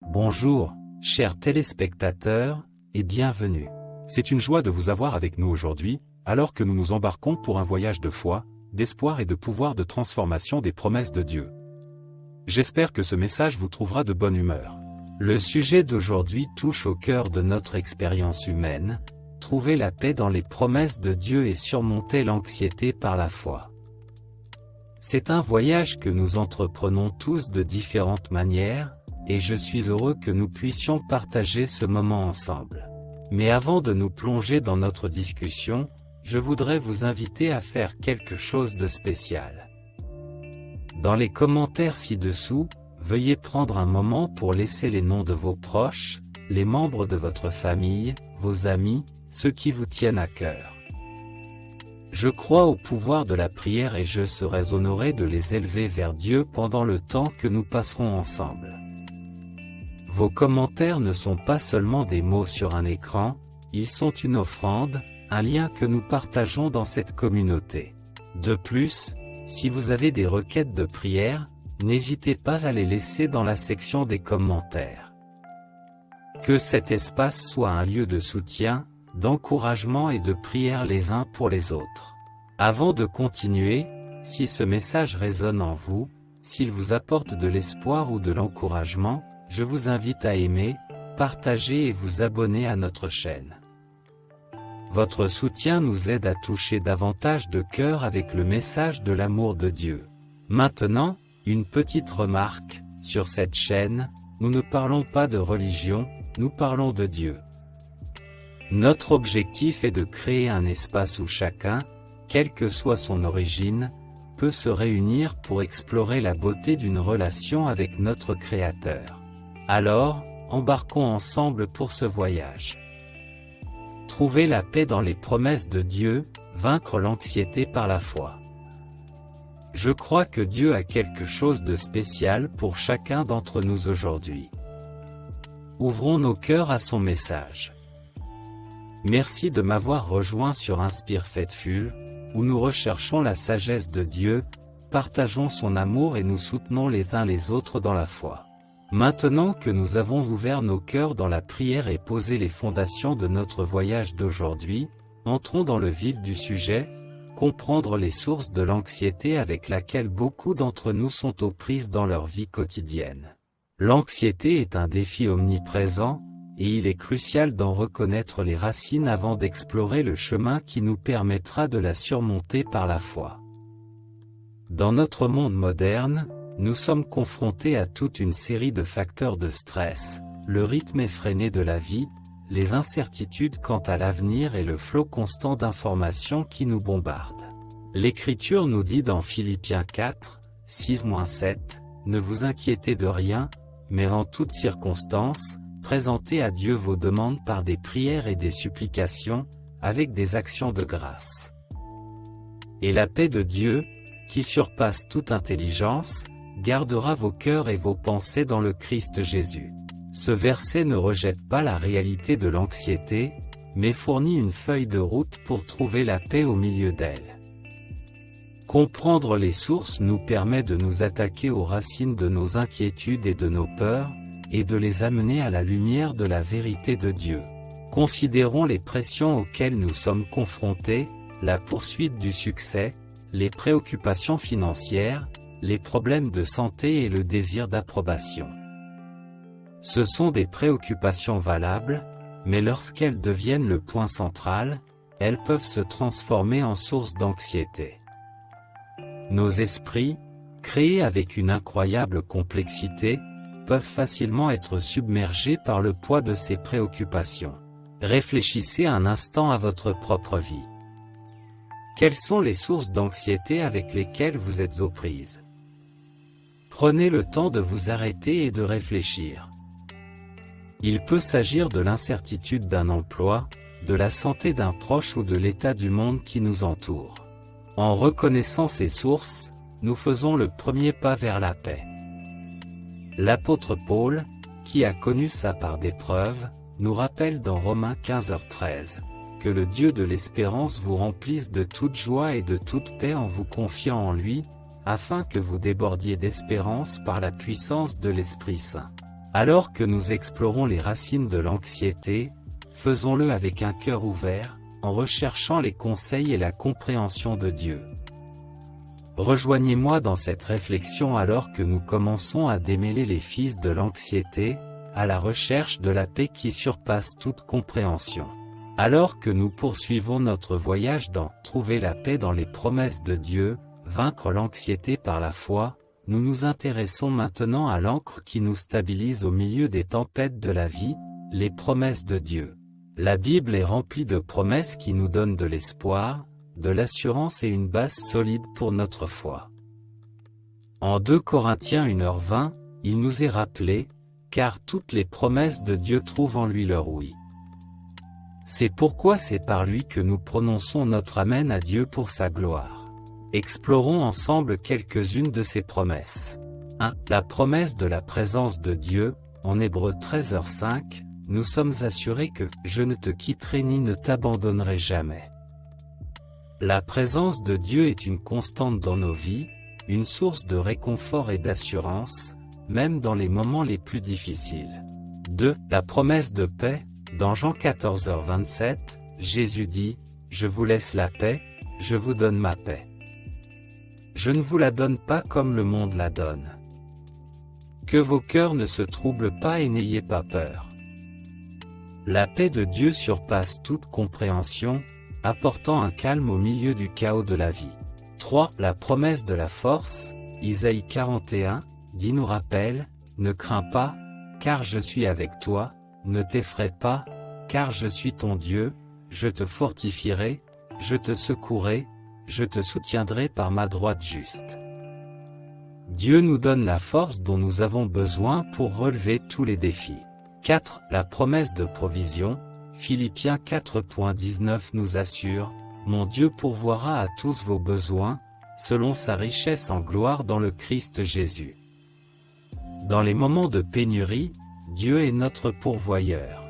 Bonjour, chers téléspectateurs, et bienvenue. C'est une joie de vous avoir avec nous aujourd'hui, alors que nous nous embarquons pour un voyage de foi, d'espoir et de pouvoir de transformation des promesses de Dieu. J'espère que ce message vous trouvera de bonne humeur. Le sujet d'aujourd'hui touche au cœur de notre expérience humaine, trouver la paix dans les promesses de Dieu et surmonter l'anxiété par la foi. C'est un voyage que nous entreprenons tous de différentes manières, et je suis heureux que nous puissions partager ce moment ensemble. Mais avant de nous plonger dans notre discussion, je voudrais vous inviter à faire quelque chose de spécial. Dans les commentaires ci-dessous, veuillez prendre un moment pour laisser les noms de vos proches, les membres de votre famille, vos amis, ceux qui vous tiennent à cœur. Je crois au pouvoir de la prière et je serai honoré de les élever vers Dieu pendant le temps que nous passerons ensemble. Vos commentaires ne sont pas seulement des mots sur un écran, ils sont une offrande, un lien que nous partageons dans cette communauté. De plus, si vous avez des requêtes de prière, n'hésitez pas à les laisser dans la section des commentaires. Que cet espace soit un lieu de soutien, d'encouragement et de prière les uns pour les autres. Avant de continuer, si ce message résonne en vous, s'il vous apporte de l'espoir ou de l'encouragement, je vous invite à aimer, partager et vous abonner à notre chaîne. Votre soutien nous aide à toucher davantage de cœurs avec le message de l'amour de Dieu. Maintenant, une petite remarque, sur cette chaîne, nous ne parlons pas de religion, nous parlons de Dieu. Notre objectif est de créer un espace où chacun, quelle que soit son origine, peut se réunir pour explorer la beauté d'une relation avec notre Créateur. Alors, embarquons ensemble pour ce voyage. Trouver la paix dans les promesses de Dieu, vaincre l'anxiété par la foi. Je crois que Dieu a quelque chose de spécial pour chacun d'entre nous aujourd'hui. Ouvrons nos cœurs à son message. Merci de m'avoir rejoint sur Inspire Faithful, où nous recherchons la sagesse de Dieu, partageons son amour et nous soutenons les uns les autres dans la foi. Maintenant que nous avons ouvert nos cœurs dans la prière et posé les fondations de notre voyage d'aujourd'hui, entrons dans le vif du sujet, comprendre les sources de l'anxiété avec laquelle beaucoup d'entre nous sont aux prises dans leur vie quotidienne. L'anxiété est un défi omniprésent, et il est crucial d'en reconnaître les racines avant d'explorer le chemin qui nous permettra de la surmonter par la foi. Dans notre monde moderne, nous sommes confrontés à toute une série de facteurs de stress, le rythme effréné de la vie, les incertitudes quant à l'avenir et le flot constant d'informations qui nous bombardent. L'Écriture nous dit dans Philippiens 4, 6-7, « Ne vous inquiétez de rien, mais en toutes circonstances, présentez à Dieu vos demandes par des prières et des supplications, avec des actions de grâce. Et la paix de Dieu, qui surpasse toute intelligence, gardera vos cœurs et vos pensées dans le Christ Jésus. » Ce verset ne rejette pas la réalité de l'anxiété, mais fournit une feuille de route pour trouver la paix au milieu d'elle. Comprendre les sources nous permet de nous attaquer aux racines de nos inquiétudes et de nos peurs, et de les amener à la lumière de la vérité de Dieu. Considérons les pressions auxquelles nous sommes confrontés, la poursuite du succès, les préoccupations financières, les problèmes de santé et le désir d'approbation. Ce sont des préoccupations valables, mais lorsqu'elles deviennent le point central, elles peuvent se transformer en source d'anxiété. Nos esprits, créés avec une incroyable complexité, peuvent facilement être submergés par le poids de ces préoccupations. Réfléchissez un instant à votre propre vie. Quelles sont les sources d'anxiété avec lesquelles vous êtes aux prises? Prenez le temps de vous arrêter et de réfléchir. Il peut s'agir de l'incertitude d'un emploi, de la santé d'un proche ou de l'état du monde qui nous entoure. En reconnaissant ces sources, nous faisons le premier pas vers la paix. L'apôtre Paul, qui a connu ça par d'épreuves, nous rappelle dans Romains 15h13, que le Dieu de l'espérance vous remplisse de toute joie et de toute paix en vous confiant en lui, afin que vous débordiez d'espérance par la puissance de l'Esprit Saint. Alors que nous explorons les racines de l'anxiété, faisons-le avec un cœur ouvert, en recherchant les conseils et la compréhension de Dieu. Rejoignez-moi dans cette réflexion alors que nous commençons à démêler les fils de l'anxiété, à la recherche de la paix qui surpasse toute compréhension. Alors que nous poursuivons notre voyage dans « Trouver la paix dans les promesses de Dieu », vaincre l'anxiété par la foi, nous nous intéressons maintenant à l'ancre qui nous stabilise au milieu des tempêtes de la vie, les promesses de Dieu. La Bible est remplie de promesses qui nous donnent de l'espoir, de l'assurance et une base solide pour notre foi. En 2 Corinthiens 1h20, il nous est rappelé, car toutes les promesses de Dieu trouvent en lui leur oui. C'est pourquoi c'est par lui que nous prononçons notre Amen à Dieu pour sa gloire. Explorons ensemble quelques-unes de ces promesses. 1. La promesse de la présence de Dieu, en Hébreux 13h5, nous sommes assurés que « Je ne te quitterai ni ne t'abandonnerai jamais ». La présence de Dieu est une constante dans nos vies, une source de réconfort et d'assurance, même dans les moments les plus difficiles. 2. La promesse de paix, dans Jean 14h27, Jésus dit « Je vous laisse la paix, je vous donne ma paix. Je ne vous la donne pas comme le monde la donne. Que vos cœurs ne se troublent pas et n'ayez pas peur. » La paix de Dieu surpasse toute compréhension, apportant un calme au milieu du chaos de la vie. 3. La promesse de la force, Isaïe 41, dit nous rappelle, « Ne crains pas, car je suis avec toi, ne t'effraie pas, car je suis ton Dieu, je te fortifierai, je te secourrai, je te soutiendrai par ma droite juste. » Dieu nous donne la force dont nous avons besoin pour relever tous les défis. 4. La promesse de provision, Philippiens 4.19 nous assure, « Mon Dieu pourvoira à tous vos besoins, selon sa richesse en gloire dans le Christ Jésus. » Dans les moments de pénurie, Dieu est notre pourvoyeur.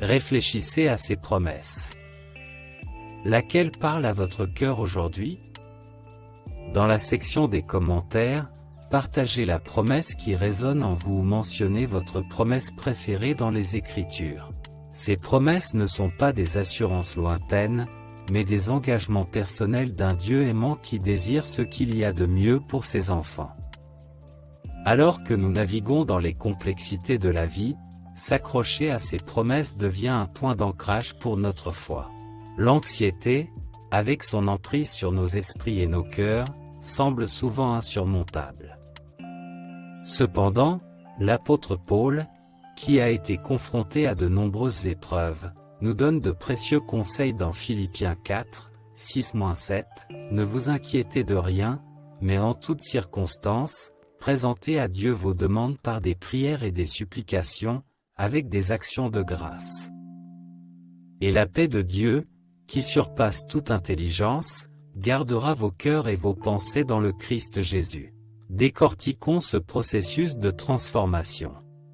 Réfléchissez à ces promesses. Laquelle parle à votre cœur aujourd'hui? Dans la section des commentaires, partagez la promesse qui résonne en vous ou mentionnez votre promesse préférée dans les Écritures. Ces promesses ne sont pas des assurances lointaines, mais des engagements personnels d'un Dieu aimant qui désire ce qu'il y a de mieux pour ses enfants. Alors que nous naviguons dans les complexités de la vie, s'accrocher à ces promesses devient un point d'ancrage pour notre foi. L'anxiété, avec son emprise sur nos esprits et nos cœurs, semble souvent insurmontable. Cependant, l'apôtre Paul, qui a été confronté à de nombreuses épreuves, nous donne de précieux conseils dans Philippiens 4, 6-7, « Ne vous inquiétez de rien, mais en toutes circonstances, présentez à Dieu vos demandes par des prières et des supplications, avec des actions de grâce. Et la paix de Dieu, qui surpasse toute intelligence, gardera vos cœurs et vos pensées dans le Christ Jésus. » Décortiquons ce processus de transformation.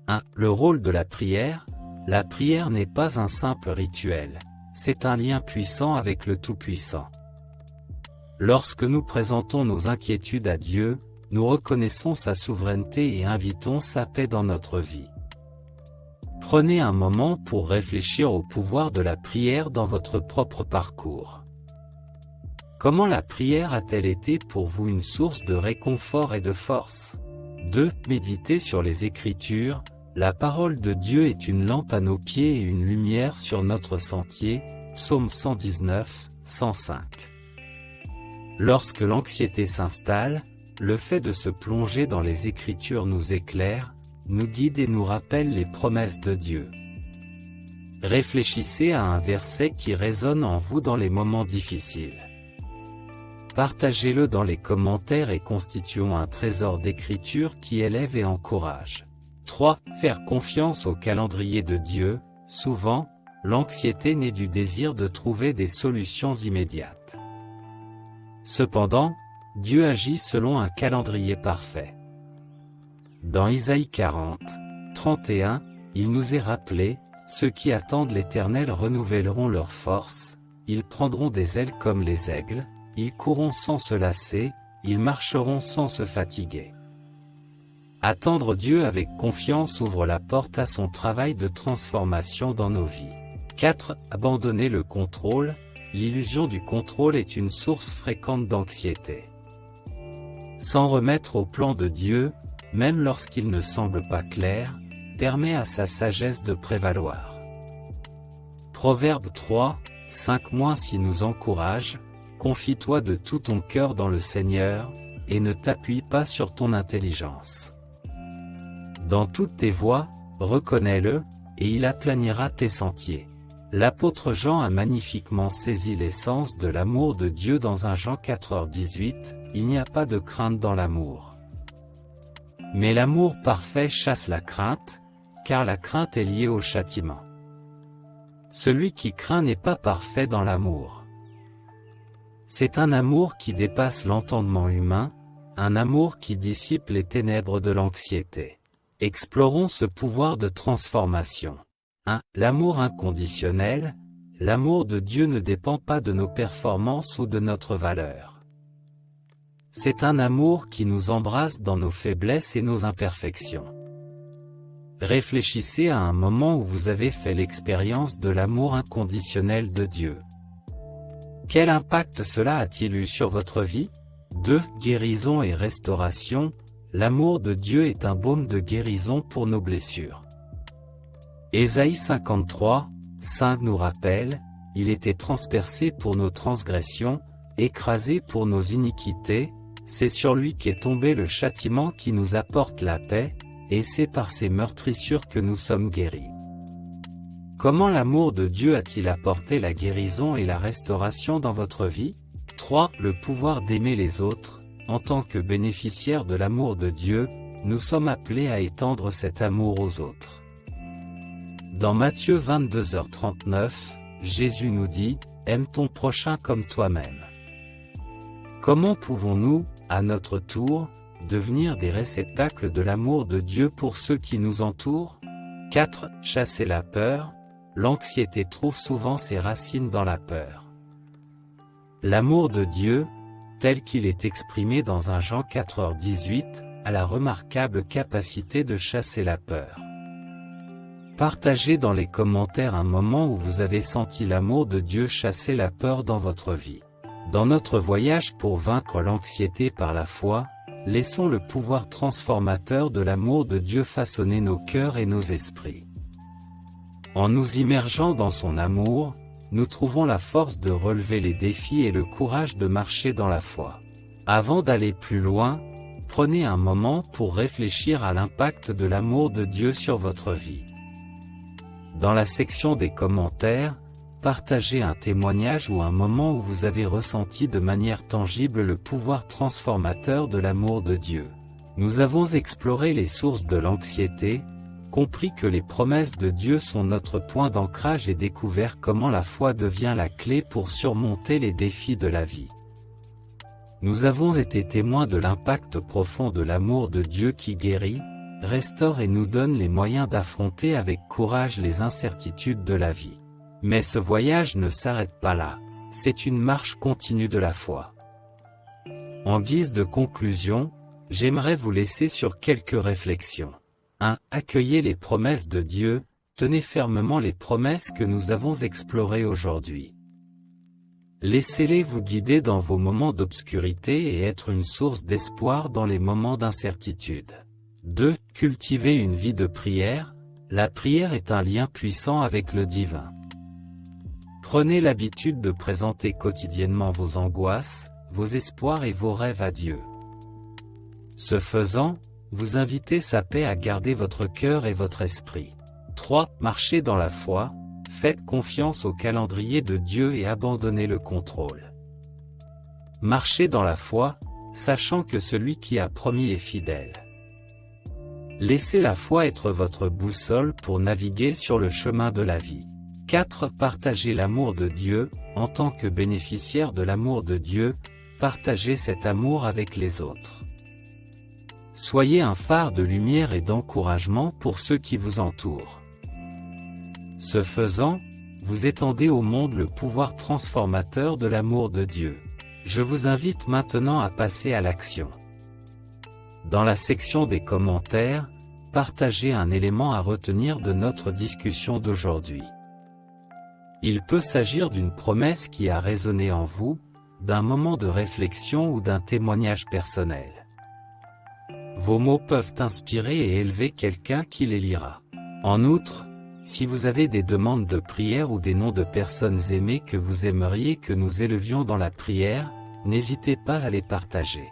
1. Le rôle de la prière. La prière n'est pas un simple rituel, c'est un lien puissant avec le Tout-Puissant. Lorsque nous présentons nos inquiétudes à Dieu, nous reconnaissons sa souveraineté et invitons sa paix dans notre vie. Prenez un moment pour réfléchir au pouvoir de la prière dans votre propre parcours. Comment la prière a-t-elle été pour vous une source de réconfort et de force? 2. Méditez sur les Écritures. La parole de Dieu est une lampe à nos pieds et une lumière sur notre sentier. Psaume 119, 105. Lorsque l'anxiété s'installe, le fait de se plonger dans les Écritures nous éclaire, nous guide et nous rappelle les promesses de Dieu. Réfléchissez à un verset qui résonne en vous dans les moments difficiles. Partagez-le dans les commentaires et constituons un trésor d'écriture qui élève et encourage. 3. Faire confiance au calendrier de Dieu. Souvent, l'anxiété naît du désir de trouver des solutions immédiates. Cependant, Dieu agit selon un calendrier parfait. Dans Isaïe 40, 31, il nous est rappelé, « Ceux qui attendent l'Éternel renouvelleront leurs forces, ils prendront des ailes comme les aigles, ils courront sans se lasser, ils marcheront sans se fatiguer. » Attendre Dieu avec confiance ouvre la porte à son travail de transformation dans nos vies. 4. Abandonner le contrôle. L'illusion du contrôle est une source fréquente d'anxiété. S'en remettre au plan de Dieu, même lorsqu'il ne semble pas clair, permet à sa sagesse de prévaloir. Proverbe 3, 5- nous encourage, « Confie-toi de tout ton cœur dans le Seigneur, et ne t'appuie pas sur ton intelligence. Dans toutes tes voies, reconnais-le, et il aplanira tes sentiers. » L'apôtre Jean a magnifiquement saisi l'essence de l'amour de Dieu dans 1 Jean 4,18, « Il n'y a pas de crainte dans l'amour. Mais l'amour parfait chasse la crainte, car la crainte est liée au châtiment. Celui qui craint n'est pas parfait dans l'amour. » C'est un amour qui dépasse l'entendement humain, un amour qui dissipe les ténèbres de l'anxiété. Explorons ce pouvoir de transformation. 1. L'amour inconditionnel. L'amour de Dieu ne dépend pas de nos performances ou de notre valeur. C'est un amour qui nous embrasse dans nos faiblesses et nos imperfections. Réfléchissez à un moment où vous avez fait l'expérience de l'amour inconditionnel de Dieu. Quel impact cela a-t-il eu sur votre vie? 2. Guérison et restauration. L'amour de Dieu est un baume de guérison pour nos blessures. Ésaïe 53, 5 nous rappelle, « Il était transpercé pour nos transgressions, écrasé pour nos iniquités, c'est sur lui qu'est tombé le châtiment qui nous apporte la paix, et c'est par ses meurtrissures que nous sommes guéris. » Comment l'amour de Dieu a-t-il apporté la guérison et la restauration dans votre vie? 3. Le pouvoir d'aimer les autres. En tant que bénéficiaires de l'amour de Dieu, nous sommes appelés à étendre cet amour aux autres. Dans Matthieu 22h39, Jésus nous dit, « Aime ton prochain comme toi-même. » Comment pouvons-nous, à notre tour, devenir des réceptacles de l'amour de Dieu pour ceux qui nous entourent? 4. Chasser la peur. L'anxiété trouve souvent ses racines dans la peur. L'amour de Dieu, tel qu'il est exprimé dans 1 Jean 4,18, a la remarquable capacité de chasser la peur. Partagez dans les commentaires un moment où vous avez senti l'amour de Dieu chasser la peur dans votre vie. Dans notre voyage pour vaincre l'anxiété par la foi, laissons le pouvoir transformateur de l'amour de Dieu façonner nos cœurs et nos esprits. En nous immergeant dans son amour, nous trouvons la force de relever les défis et le courage de marcher dans la foi. Avant d'aller plus loin, prenez un moment pour réfléchir à l'impact de l'amour de Dieu sur votre vie. Dans la section des commentaires, partagez un témoignage ou un moment où vous avez ressenti de manière tangible le pouvoir transformateur de l'amour de Dieu. Nous avons exploré les sources de l'anxiété, compris que les promesses de Dieu sont notre point d'ancrage et découvert comment la foi devient la clé pour surmonter les défis de la vie. Nous avons été témoins de l'impact profond de l'amour de Dieu qui guérit, restaure et nous donne les moyens d'affronter avec courage les incertitudes de la vie. Mais ce voyage ne s'arrête pas là, c'est une marche continue de la foi. En guise de conclusion, j'aimerais vous laisser sur quelques réflexions. 1. Accueillez les promesses de Dieu, tenez fermement les promesses que nous avons explorées aujourd'hui. Laissez-les vous guider dans vos moments d'obscurité et être une source d'espoir dans les moments d'incertitude. 2. Cultivez une vie de prière, la prière est un lien puissant avec le divin. Prenez l'habitude de présenter quotidiennement vos angoisses, vos espoirs et vos rêves à Dieu. Ce faisant, vous invitez sa paix à garder votre cœur et votre esprit. 3. Marchez dans la foi, faites confiance au calendrier de Dieu et abandonnez le contrôle. Marchez dans la foi, sachant que celui qui a promis est fidèle. Laissez la foi être votre boussole pour naviguer sur le chemin de la vie. 4. Partagez l'amour de Dieu, en tant que bénéficiaire de l'amour de Dieu, partagez cet amour avec les autres. Soyez un phare de lumière et d'encouragement pour ceux qui vous entourent. Ce faisant, vous étendez au monde le pouvoir transformateur de l'amour de Dieu. Je vous invite maintenant à passer à l'action. Dans la section des commentaires, partagez un élément à retenir de notre discussion d'aujourd'hui. Il peut s'agir d'une promesse qui a résonné en vous, d'un moment de réflexion ou d'un témoignage personnel. Vos mots peuvent inspirer et élever quelqu'un qui les lira. En outre, si vous avez des demandes de prière ou des noms de personnes aimées que vous aimeriez que nous élevions dans la prière, n'hésitez pas à les partager.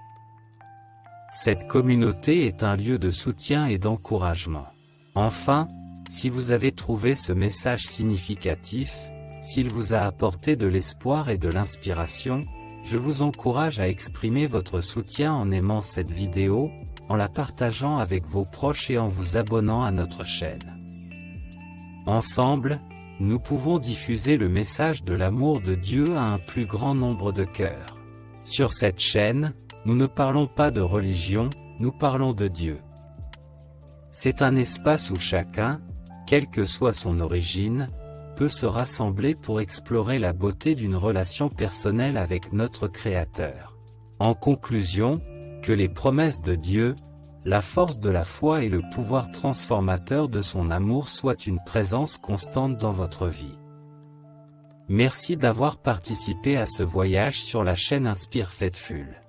Cette communauté est un lieu de soutien et d'encouragement. Enfin, si vous avez trouvé ce message significatif, s'il vous a apporté de l'espoir et de l'inspiration, je vous encourage à exprimer votre soutien en aimant cette vidéo, en la partageant avec vos proches et en vous abonnant à notre chaîne. Ensemble, nous pouvons diffuser le message de l'amour de Dieu à un plus grand nombre de cœurs. Sur cette chaîne, nous ne parlons pas de religion, nous parlons de Dieu. C'est un espace où chacun, quelle que soit son origine, peut se rassembler pour explorer la beauté d'une relation personnelle avec notre Créateur. En conclusion, que les promesses de Dieu, la force de la foi et le pouvoir transformateur de son amour soient une présence constante dans votre vie. Merci d'avoir participé à ce voyage sur la chaîne Inspire Faithful.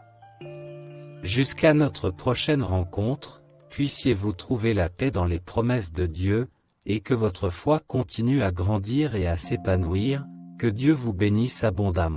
Jusqu'à notre prochaine rencontre, puissiez-vous trouver la paix dans les promesses de Dieu, et que votre foi continue à grandir et à s'épanouir, que Dieu vous bénisse abondamment.